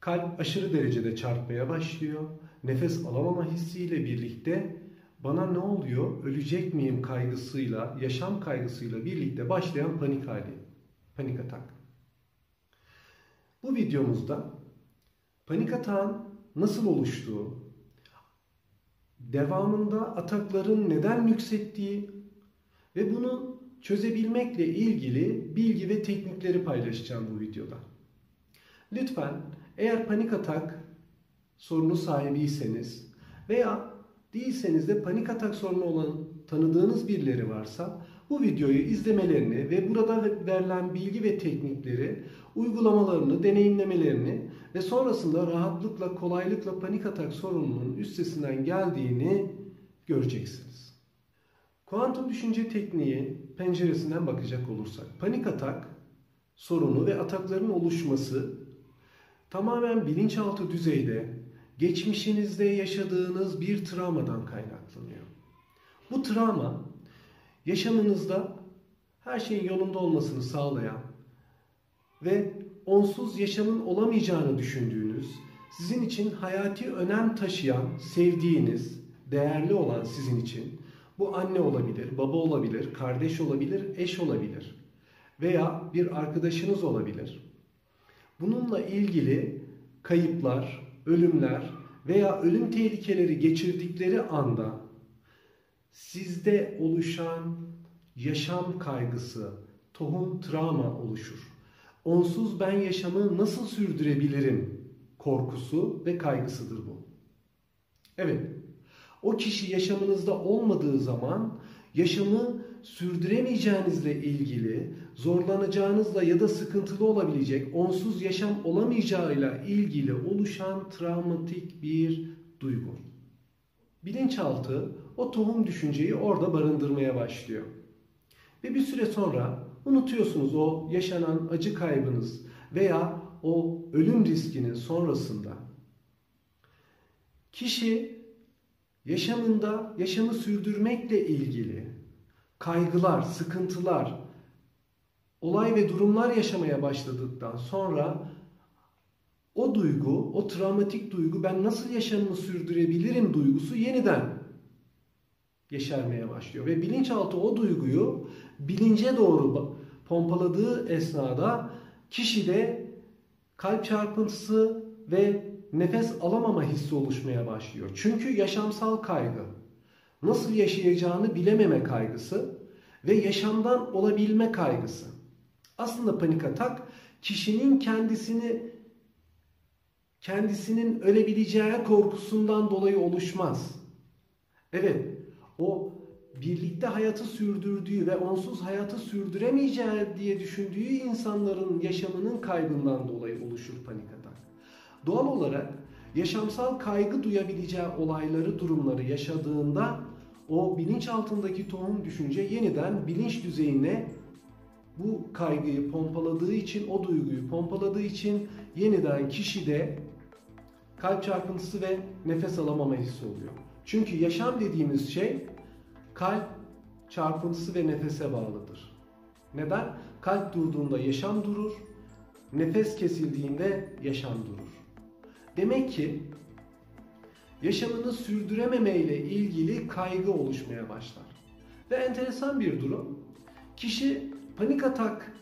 Kalp aşırı derecede çarpmaya başlıyor. Nefes alamama hissiyle birlikte bana ne oluyor, ölecek miyim kaygısıyla, yaşam kaygısıyla birlikte başlayan panik hali, panik atak. Bu videomuzda panik atağın nasıl oluştuğu, devamında atakların neden yükselttiği ve bunu çözebilmekle ilgili bilgi ve teknikleri paylaşacağım bu videoda. Lütfen eğer panik atak sorunu sahibiyseniz veya değilseniz de panik atak sorunu olan tanıdığınız birileri varsa bu videoyu izlemelerini ve burada verilen bilgi ve teknikleri uygulamalarını, deneyimlemelerini ve sonrasında rahatlıkla, kolaylıkla panik atak sorununun üstesinden geldiğini göreceksiniz. Kuantum düşünce tekniği penceresinden bakacak olursak, panik atak sorunu ve atakların oluşması tamamen bilinçaltı düzeyde, geçmişinizde yaşadığınız bir travmadan kaynaklanıyor. Bu travma, yaşamınızda her şeyin yolunda olmasını sağlayan ve onsuz yaşamın olamayacağını düşündüğünüz, sizin için hayati önem taşıyan, sevdiğiniz, değerli olan sizin için, bu anne olabilir, baba olabilir, kardeş olabilir, eş olabilir veya bir arkadaşınız olabilir. Bununla ilgili kayıplar, ölümler veya ölüm tehlikeleri geçirdikleri anda sizde oluşan yaşam kaygısı, tohum travma oluşur. Onsuz ben yaşamı nasıl sürdürebilirim korkusu ve kaygısıdır bu. Evet, o kişi yaşamınızda olmadığı zaman yaşamı sürdüremeyeceğinizle ilgili, zorlanacağınızla ya da sıkıntılı olabilecek, onsuz yaşam olamayacağıyla ilgili oluşan travmatik bir duygu. Bilinçaltı o tohum düşünceyi orada barındırmaya başlıyor. Ve bir süre sonra unutuyorsunuz o yaşanan acı kaybınız veya o ölüm riskinin sonrasında. Kişi yaşamında yaşamı sürdürmekle ilgili kaygılar, sıkıntılar, olay ve durumlar yaşamaya başladıktan sonra o duygu, o travmatik duygu, ben nasıl yaşamımı sürdürebilirim duygusu yeniden yeşermeye başlıyor. Ve bilinçaltı o duyguyu bilince doğru pompaladığı esnada kişide kalp çarpıntısı ve nefes alamama hissi oluşmaya başlıyor. Çünkü yaşamsal kaygı, nasıl yaşayacağını bilememe kaygısı ve yaşamdan olabilme kaygısı. Aslında panik atak kişinin kendisinin ölebileceği korkusundan dolayı oluşmaz. Evet, o birlikte hayatı sürdürdüğü ve onsuz hayatı sürdüremeyeceği diye düşündüğü insanların yaşamının kaybından dolayı oluşur panik atak. Doğal olarak yaşamsal kaygı duyabileceği olayları, durumları yaşadığında o bilinçaltındaki tohum düşünce yeniden bilinç düzeyine bu kaygıyı pompaladığı için, o duyguyu pompaladığı için yeniden kişide kalp çarpıntısı ve nefes alamama hissi oluyor. Çünkü yaşam dediğimiz şey kalp çarpıntısı ve nefese bağlıdır. Neden? Kalp durduğunda yaşam durur, nefes kesildiğinde yaşam durur. Demek ki yaşamını sürdürememe ile ilgili kaygı oluşmaya başlar. Ve enteresan bir durum, kişi panik atak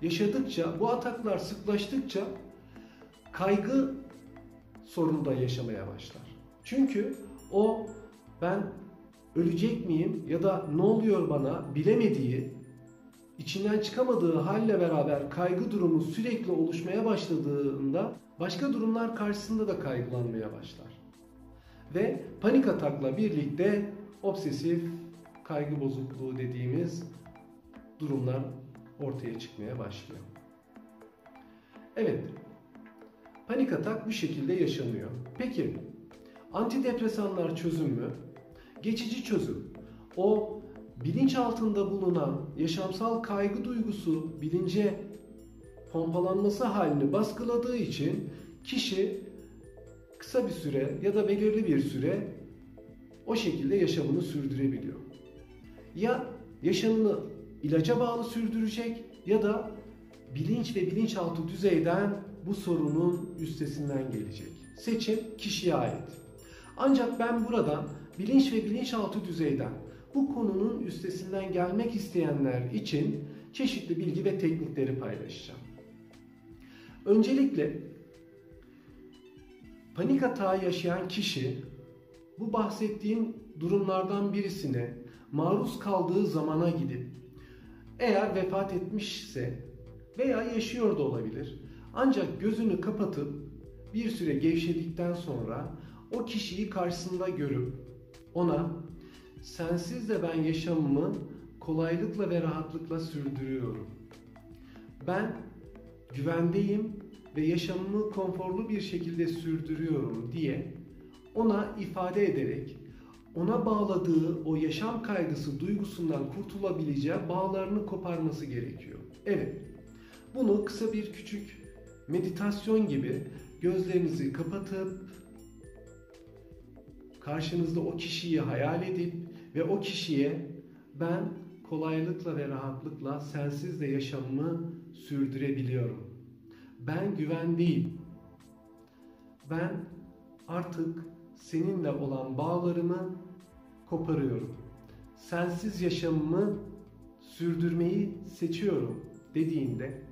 yaşadıkça, bu ataklar sıklaştıkça kaygı sorunu da yaşamaya başlar. Çünkü o ben ölecek miyim ya da ne oluyor bana bilemediği, içinden çıkamadığı halle beraber kaygı durumu sürekli oluşmaya başladığında başka durumlar karşısında da kaygılanmaya başlar. Ve panik atakla birlikte obsesif kaygı bozukluğu dediğimiz durumlar ortaya çıkmaya başlıyor. Evet, panik atak bu şekilde yaşanıyor. Peki, antidepresanlar çözüm mü? Geçici çözüm. O bilinç altında bulunan yaşamsal kaygı duygusu bilince pompalanması halini baskıladığı için kişi kısa bir süre ya da belirli bir süre o şekilde yaşamını sürdürebiliyor. Ya yaşamını ilaca bağlı sürdürecek ya da bilinç ve bilinçaltı düzeyden bu sorunun üstesinden gelecek. Seçim kişiye ait. Ancak ben buradan bilinç ve bilinçaltı düzeyden bu konunun üstesinden gelmek isteyenler için çeşitli bilgi ve teknikleri paylaşacağım. Öncelikle panik atağı yaşayan kişi bu bahsettiğim durumlardan birisine maruz kaldığı zamana gidip eğer vefat etmişse veya yaşıyor da olabilir. Ancak gözünü kapatıp bir süre gevşedikten sonra o kişiyi karşısında görüp ona sensiz de ben yaşamımı kolaylıkla ve rahatlıkla sürdürüyorum. Ben güvendeyim ve yaşamımı konforlu bir şekilde sürdürüyorum diye ona ifade ederek ona bağladığı o yaşam kaygısı duygusundan kurtulabileceği bağlarını koparması gerekiyor. Evet, bunu kısa bir küçük meditasyon gibi gözlerinizi kapatıp karşınızda o kişiyi hayal edip ve o kişiye ben kolaylıkla ve rahatlıkla sensiz de yaşamımı sürdürebiliyorum. Ben güvendeyim. Ben artık seninle olan bağlarımı koparıyorum. Sensiz yaşamımı sürdürmeyi seçiyorum dediğinde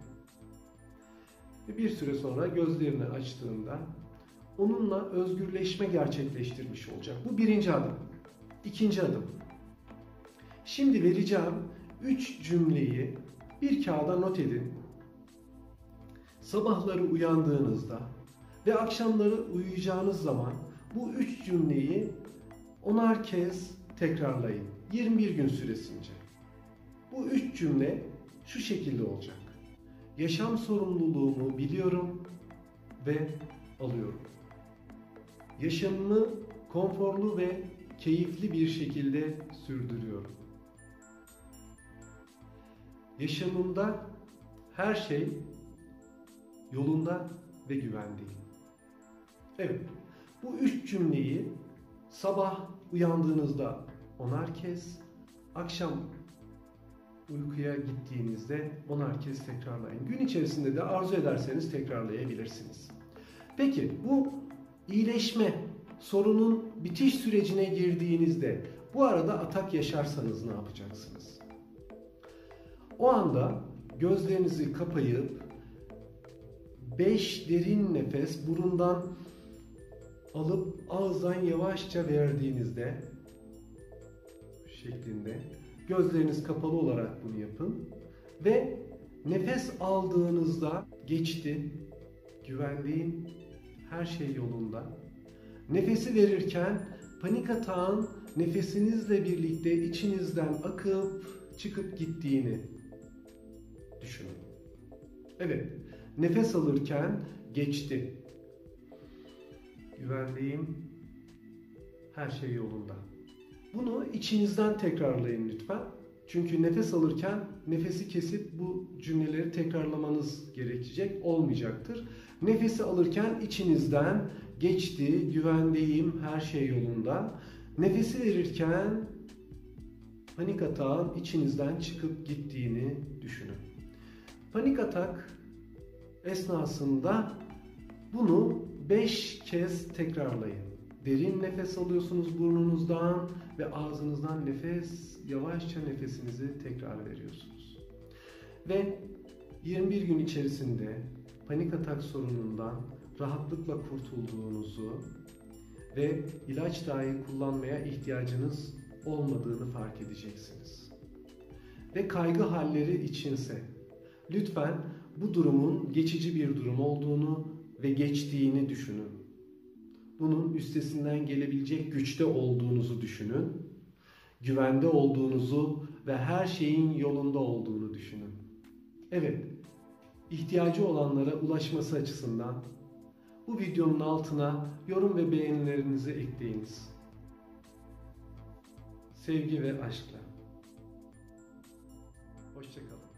ve bir süre sonra gözlerini açtığında onunla özgürleşme gerçekleştirmiş olacak. Bu birinci adım. İkinci adım. Şimdi vereceğim 3 cümleyi bir kağıda not edin. Sabahları uyandığınızda ve akşamları uyuyacağınız zaman bu 3 cümleyi 10'ar kez tekrarlayın. 21 gün süresince. Bu 3 cümle şu şekilde olacak. Yaşam sorumluluğumu biliyorum ve alıyorum. Yaşamımı konforlu ve keyifli bir şekilde sürdürüyorum. Yaşamımda her şey yolunda ve güvendeyim. Evet, bu 3 cümleyi sabah uyandığınızda 10'ar kez, akşam uykuya gittiğinizde 10'ar kez tekrarlayın. Gün içerisinde de arzu ederseniz tekrarlayabilirsiniz. Peki bu iyileşme, sorunun bitiş sürecine girdiğinizde bu arada atak yaşarsanız ne yapacaksınız? O anda gözlerinizi kapayıp 5 derin nefes burundan alıp ağızdan yavaşça verdiğinizde şeklinde gözleriniz kapalı olarak bunu yapın ve nefes aldığınızda geçti, güvendeyim, her şey yolunda. Nefesi verirken panik atağın nefesinizle birlikte içinizden akıp çıkıp gittiğini düşünün. Evet, nefes alırken geçti. Güvendeyim, her şey yolunda. Bunu içinizden tekrarlayın lütfen. Çünkü nefes alırken nefesi kesip bu cümleleri tekrarlamanız gerekecek, olmayacaktır. Nefesi alırken içinizden geçti, güvendeyim, her şey yolunda. Nefesi verirken panik atağın içinizden çıkıp gittiğini düşünün. Panik atak esnasında bunu 5 kez tekrarlayın. Derin nefes alıyorsunuz burnunuzdan ve ağzınızdan yavaşça nefesinizi tekrar veriyorsunuz. Ve 21 gün içerisinde panik atak sorunundan rahatlıkla kurtulduğunuzu ve ilaç dahi kullanmaya ihtiyacınız olmadığını fark edeceksiniz. Ve kaygı halleri içinse lütfen bu durumun geçici bir durum olduğunu ve geçtiğini düşünün. Bunun üstesinden gelebilecek güçte olduğunuzu düşünün. Güvende olduğunuzu ve her şeyin yolunda olduğunu düşünün. Evet, ihtiyacı olanlara ulaşması açısından bu videonun altına yorum ve beğenilerinizi ekleyiniz. Sevgi ve aşkla. Hoşça kalın.